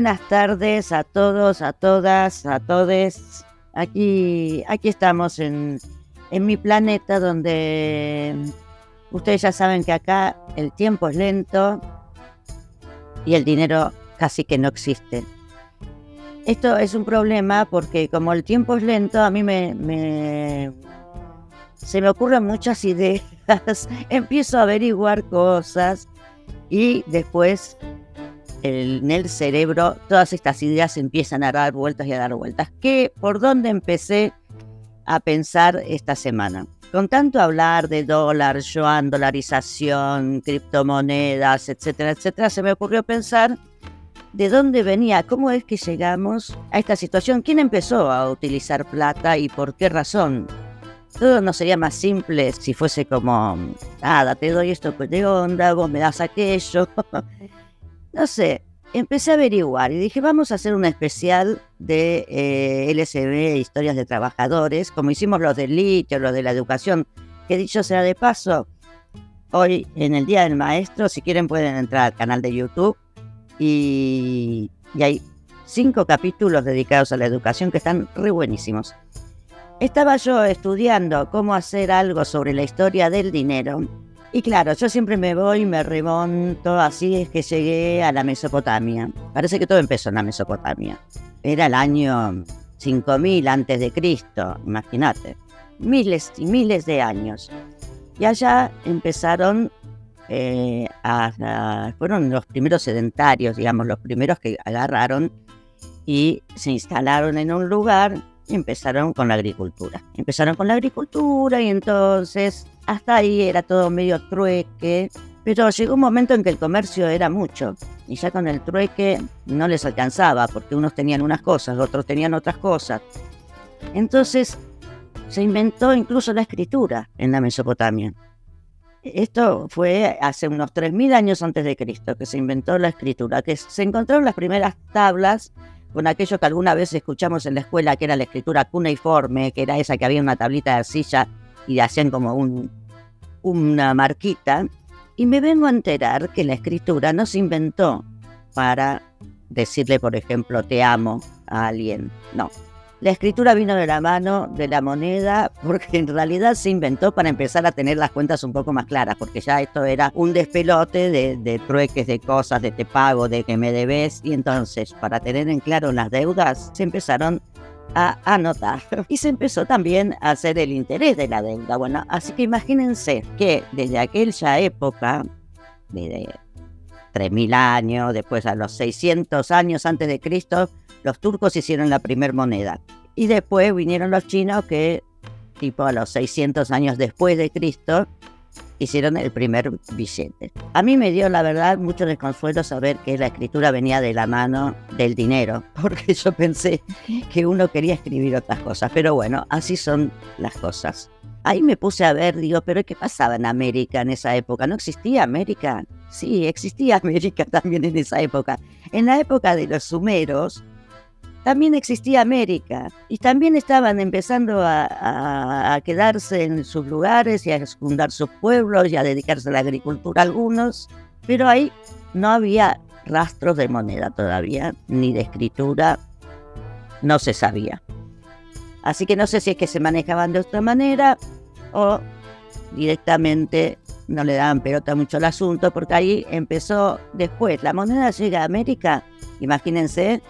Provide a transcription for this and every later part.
buenas tardes a todos, a todas, a todes. Aquí estamos en mi planeta donde ustedes ya saben que acá el tiempo es lento y el dinero casi que no existe. Esto es un problema porque como el tiempo es lento, a mí se me ocurren muchas ideas, empiezo a averiguar cosas y después en el cerebro todas estas ideas empiezan a dar vueltas y a dar vueltas. ¿Por dónde empecé a pensar esta semana? Con tanto hablar de dólar, yuan, dolarización, criptomonedas, etcétera, etcétera, se me ocurrió pensar de dónde venía, cómo es que llegamos a esta situación, quién empezó a utilizar plata y por qué razón. Todo no sería más simple si fuese como, nada, te doy esto de onda, vos me das aquello. No sé, empecé a averiguar y dije, vamos a hacer un especial de LSB, historias de trabajadores, como hicimos los del LIT o los de la educación, que dicho sea de paso, hoy en el Día del Maestro, si quieren pueden entrar al canal de YouTube y hay 5 capítulos dedicados a la educación que están re buenísimos. Estaba yo estudiando cómo hacer algo sobre la historia del dinero. Y claro, yo siempre me voy y me remonto, así es que llegué a la Mesopotamia. Parece que todo empezó en la Mesopotamia. Era el año 5000 antes de Cristo, imagínate. Miles y miles de años. Y allá empezaron, fueron los primeros sedentarios, digamos, los primeros que agarraron y se instalaron en un lugar y empezaron con la agricultura. Y entonces hasta ahí era todo medio trueque, pero llegó un momento en que el comercio era mucho y ya con el trueque no les alcanzaba porque unos tenían unas cosas, otros tenían otras cosas. Entonces se inventó incluso la escritura en la Mesopotamia. Esto fue hace unos 3000 años antes de Cristo que se inventó la escritura, que se encontraron las primeras tablas con aquello que alguna vez escuchamos en la escuela, que era la escritura cuneiforme, que era esa que había una tablita de arcilla y hacían como una marquita. Y me vengo a enterar que la escritura no se inventó para decirle, por ejemplo, te amo a alguien. No. La escritura vino de la mano de la moneda porque en realidad se inventó para empezar a tener las cuentas un poco más claras, porque ya esto era un despelote de trueques, de cosas, de te pago, de que me debes, y entonces para tener en claro las deudas se empezaron a anotar y se empezó también a hacer el interés de la deuda. Bueno, así que imagínense que desde aquella época, desde 3000 años, después a los 600 años antes de Cristo, los turcos hicieron la primer moneda. Y después vinieron los chinos que, tipo a los 600 años después de Cristo, hicieron el primer billete. A mí me dio, la verdad, mucho desconsuelo saber que la escritura venía de la mano del dinero, porque yo pensé que uno quería escribir otras cosas. Pero bueno, así son las cosas. Ahí me puse a ver, digo, ¿pero qué pasaba en América en esa época? ¿No existía América? Sí, existía América también en esa época. En la época de los sumeros, también existía América y también estaban empezando a quedarse en sus lugares y a fundar sus pueblos y a dedicarse a la agricultura algunos, pero ahí no había rastros de moneda todavía, ni de escritura, no se sabía. Así que no sé si es que se manejaban de otra manera o directamente no le daban pelota mucho al asunto, porque ahí empezó después. La moneda llega a América, imagínense,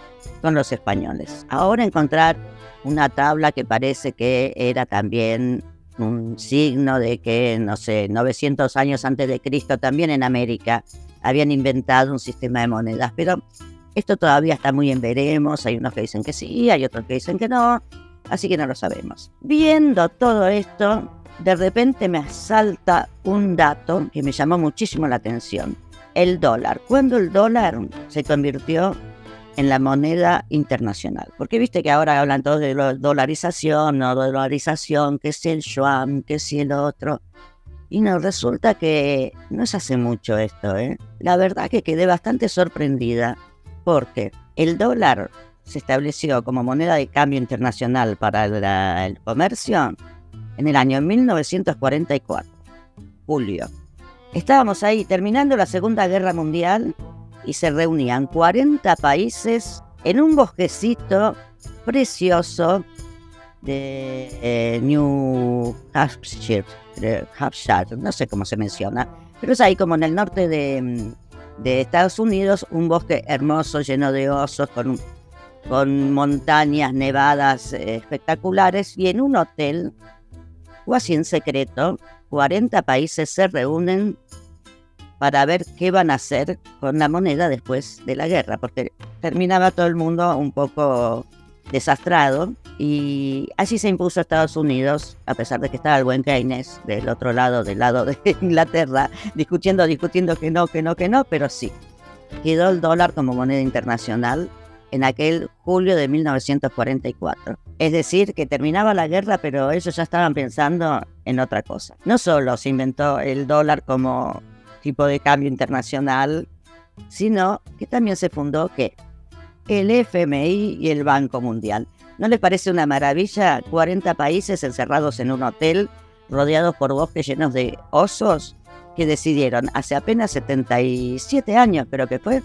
con los españoles. Ahora encontrar una tabla que parece que era también un signo de que, no sé, 900 años antes de Cristo también en América habían inventado un sistema de monedas, pero esto todavía está muy en veremos. Hay unos que dicen que sí, hay otros que dicen que no, así que no lo sabemos. Viendo todo esto, de repente me asalta un dato que me llamó muchísimo la atención. El dólar. ¿Cuándo el dólar se convirtió en la moneda internacional? Porque viste que ahora hablan todos de dolarización, no dolarización, que si el yuan, que si el otro. Y no, resulta que no es hace mucho esto, ¿eh? La verdad que quedé bastante sorprendida porque el dólar se estableció como moneda de cambio internacional para el comercio en el año 1944, julio. Estábamos ahí terminando la Segunda Guerra Mundial y se reunían 40 países en un bosquecito precioso de New Hampshire, no sé cómo se menciona, pero es ahí como en el norte de Estados Unidos, un bosque hermoso lleno de osos con montañas nevadas espectaculares, y en un hotel, o así en secreto, 40 países se reúnen para ver qué van a hacer con la moneda después de la guerra, porque terminaba todo el mundo un poco desastrado, y así se impuso Estados Unidos, a pesar de que estaba el buen Keynes del otro lado, del lado de Inglaterra, discutiendo que no, pero sí, quedó el dólar como moneda internacional en aquel julio de 1944. Es decir, que terminaba la guerra, pero ellos ya estaban pensando en otra cosa. No solo se inventó el dólar como tipo de cambio internacional, sino que también se fundó el FMI y el Banco Mundial. ¿No les parece una maravilla? 40 países encerrados en un hotel, rodeados por bosques llenos de osos, que decidieron hace apenas 77 años, pero que fue,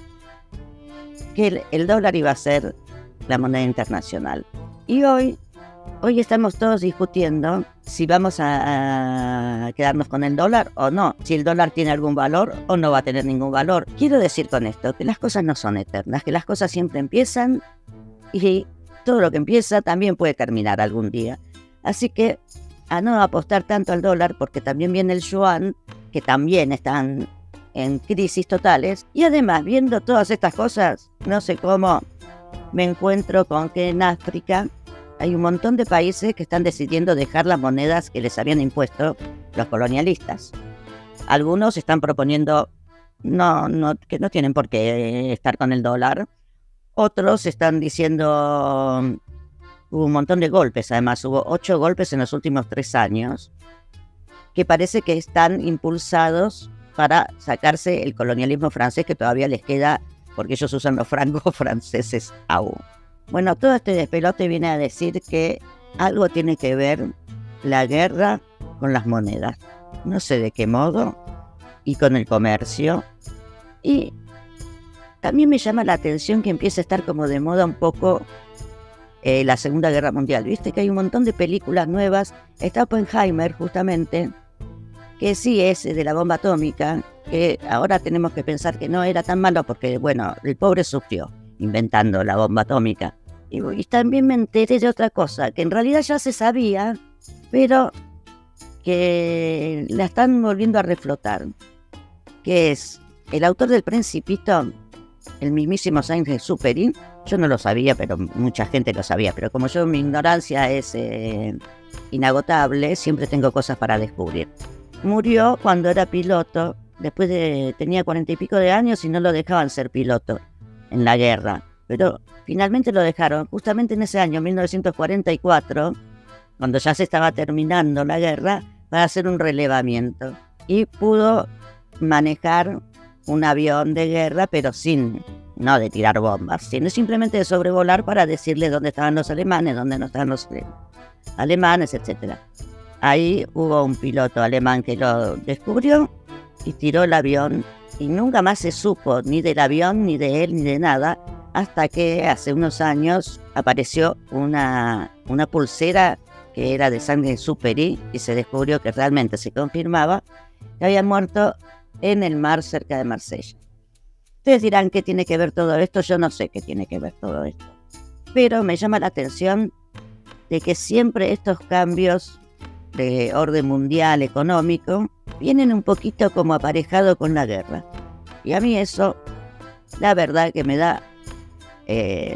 que el dólar iba a ser la moneda internacional. Y hoy estamos todos discutiendo si vamos a quedarnos con el dólar o no, si el dólar tiene algún valor o no va a tener ningún valor. Quiero decir con esto que las cosas no son eternas, que las cosas siempre empiezan y todo lo que empieza también puede terminar algún día. Así que a no apostar tanto al dólar, porque también viene el yuan, que también están en crisis totales. Y además, viendo todas estas cosas, no sé cómo me encuentro con que en África hay un montón de países que están decidiendo dejar las monedas que les habían impuesto los colonialistas. Algunos están proponiendo que no tienen por qué estar con el dólar. Otros están diciendo, hubo un montón de golpes, además hubo 8 golpes en los últimos 3 años, que parece que están impulsados para sacarse el colonialismo francés, que todavía les queda, porque ellos usan los francos franceses aún. Bueno, todo este despelote viene a decir que algo tiene que ver la guerra con las monedas. No sé de qué modo, y con el comercio. Y también me llama la atención que empieza a estar como de moda un poco la Segunda Guerra Mundial. Viste que hay un montón de películas nuevas. Está Oppenheimer, justamente, que sí es de la bomba atómica, que ahora tenemos que pensar que no era tan malo porque, bueno, el pobre sufrió inventando la bomba atómica. Y también me enteré de otra cosa, que en realidad ya se sabía, pero que la están volviendo a reflotar, que es el autor del Principito, el mismísimo Saint-Exupéry. Yo no lo sabía, pero mucha gente lo sabía, pero como yo, mi ignorancia es inagotable, siempre tengo cosas para descubrir. Murió cuando era piloto, tenía 40 y pico de años y no lo dejaban ser piloto en la guerra, pero finalmente lo dejaron justamente en ese año, 1944, cuando ya se estaba terminando la guerra, para hacer un relevamiento, y pudo manejar un avión de guerra, pero no de tirar bombas, sino simplemente de sobrevolar para decirle dónde estaban los alemanes, dónde no estaban los alemanes, etc. Ahí hubo un piloto alemán que lo descubrió y tiró el avión, y nunca más se supo ni del avión, ni de él, ni de nada, hasta que hace unos años apareció una pulsera que era de Saint-Exupéry, y se descubrió que realmente se confirmaba que había muerto en el mar cerca de Marsella. Ustedes dirán, ¿qué tiene que ver todo esto? Yo no sé qué tiene que ver todo esto, pero me llama la atención de que siempre estos cambios de orden mundial económico vienen un poquito como aparejado con la guerra, y a mí eso, la verdad, que me da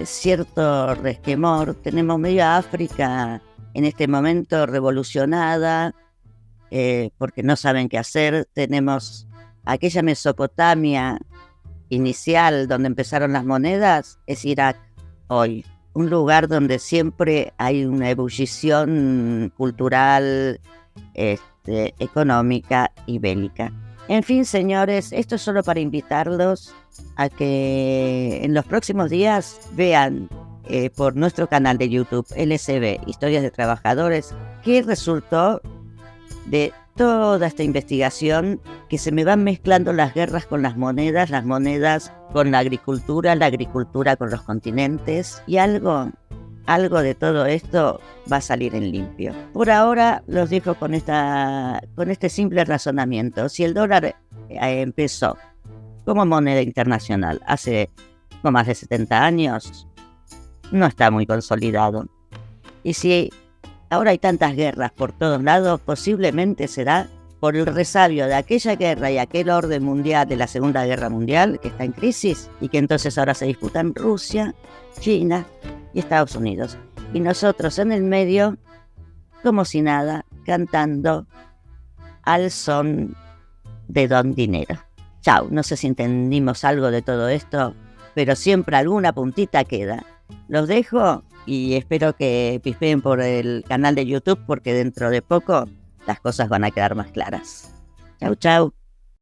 cierto resquemor. Tenemos media África en este momento revolucionada, porque no saben qué hacer. Tenemos aquella Mesopotamia inicial donde empezaron las monedas, es Irak hoy, un lugar donde siempre hay una ebullición cultural, económica y bélica. En fin, señores, esto es solo para invitarlos a que en los próximos días vean por nuestro canal de YouTube LSB Historias de Trabajadores qué resultó de toda esta investigación que se me van mezclando las guerras con las monedas con la agricultura con los continentes, y algo de todo esto va a salir en limpio. Por ahora los dejo con este simple razonamiento. Si el dólar empezó como moneda internacional hace no más de 70 años, no está muy consolidado. Y si ahora hay tantas guerras por todos lados, posiblemente será por el resabio de aquella guerra y aquel orden mundial de la Segunda Guerra Mundial que está en crisis y que entonces ahora se disputan Rusia, China y Estados Unidos. Y nosotros en el medio, como si nada, cantando al son de Don Dinero. Chau, no sé si entendimos algo de todo esto, pero siempre alguna puntita queda. Los dejo y espero que pispeen por el canal de YouTube porque dentro de poco las cosas van a quedar más claras. Chau, chau.